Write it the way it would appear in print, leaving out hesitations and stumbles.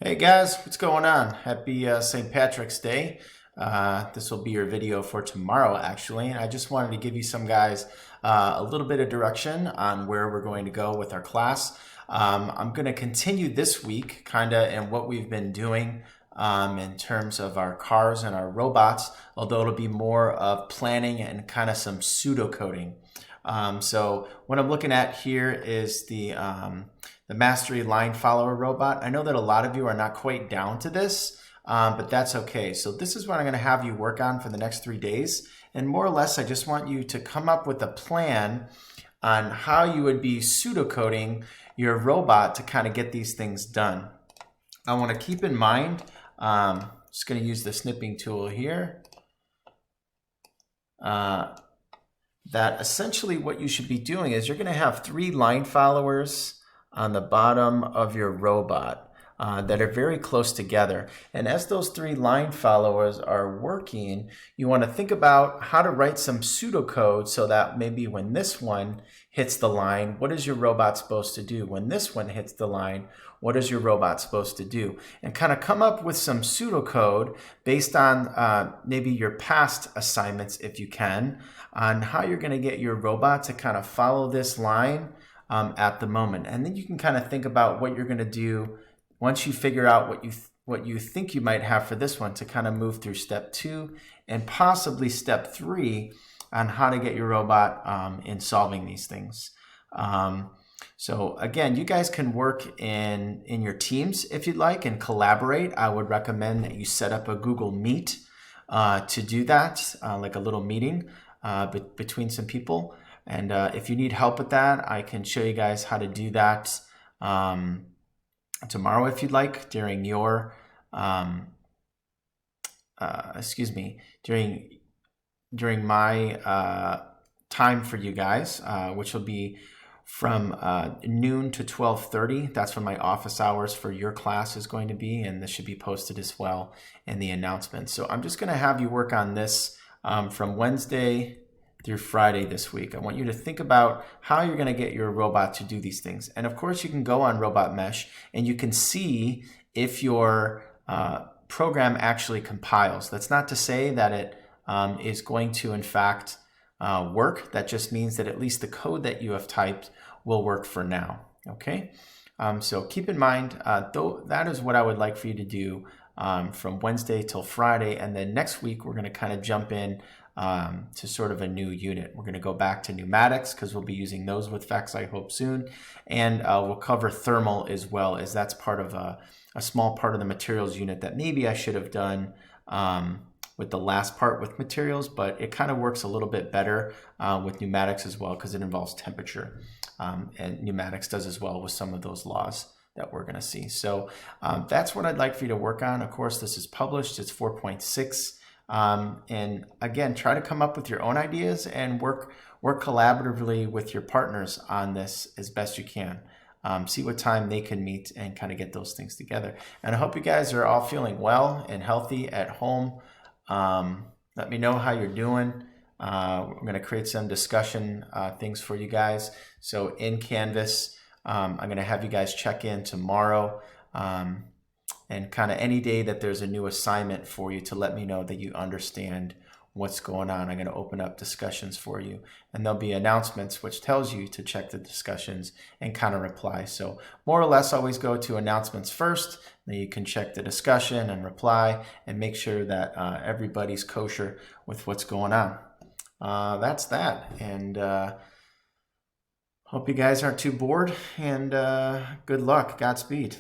Hey guys, what's going on? Happy St. Patrick's Day. This will be your video for tomorrow, actually. And I just wanted to give you some guys a little bit of direction on where we're going to go with our class. I'm going to continue this week kind of in what we've been doing in terms of our cars and our robots, although it'll be more of planning and kind of some pseudocoding. So what I'm looking at here is the Mastery Line Follower robot. I know that a lot of you are not quite down to this, but that's okay. So this is what I'm going to have you work on for the next 3 days. And more or less, I just want you to come up with a plan on how you would be pseudocoding your robot to kind of get these things done. I want to keep in mind, just going to use the snipping tool here, that essentially what you should be doing is you're going to have 3 line followers on the bottom of your robot that are very close together. And as those 3 line followers are working, you want to think about how to write some pseudocode so that maybe when this one hits the line, what is your robot supposed to do? When this one hits the line, what is your robot supposed to do? And kind of come up with some pseudocode based on maybe your past assignments, if you can, on how you're going to get your robot to kind of follow this line at the moment. And then you can kind of think about what you're going to do once you figure out what you think you might have for this one, to kind of move through step 2 and possibly step 3 on how to get your robot in solving these things. So again, you guys can work in your teams if you'd like and collaborate. I would recommend that you set up a Google Meet to do that, like a little meeting between some people. And if you need help with that, I can show you guys how to do that tomorrow if you'd like, during your, during my time for you guys, which will be from noon to 12:30. That's when my office hours for your class is going to be, and this should be posted as well in the announcement. So I'm just going to have you work on this from Wednesday through Friday this week. I want you to think about how you're going to get your robot to do these things. And of course, you can go on Robot Mesh and you can see if your program actually compiles. That's not to say that it is going to, in fact, work. That just means that at least the code that you have typed will work for now. Okay? So keep in mind, though, that is what I would like for you to do from Wednesday till Friday. And then next week, we're going to kind of jump in to sort of a new unit. We're going to go back to pneumatics because we'll be using those with FACS, I hope, soon. And we'll cover thermal as well, as that's part of a small part of the materials unit that maybe I should have done with the last part with materials, but it kind of works a little bit better with pneumatics as well because it involves temperature. And pneumatics does as well with some of those laws that we're going to see. So that's what I'd like for you to work on. Of course, this is published. It's 4.6. And again, try to come up with your own ideas and work collaboratively with your partners on this as best you can. See what time they can meet and kind of get those things together. And I hope you guys are all feeling well and healthy at home. Let me know how you're doing. We're going to create some discussion things for you guys. So in Canvas, I'm going to have you guys check in tomorrow. And kind of any day that there's a new assignment for you to let me know that you understand what's going on. I'm going to open up discussions for you. And there'll be announcements which tells you to check the discussions and kind of reply. So more or less always go to announcements first. Then you can check the discussion and reply and make sure that everybody's kosher with what's going on. That's that. And hope you guys aren't too bored. And good luck. Godspeed.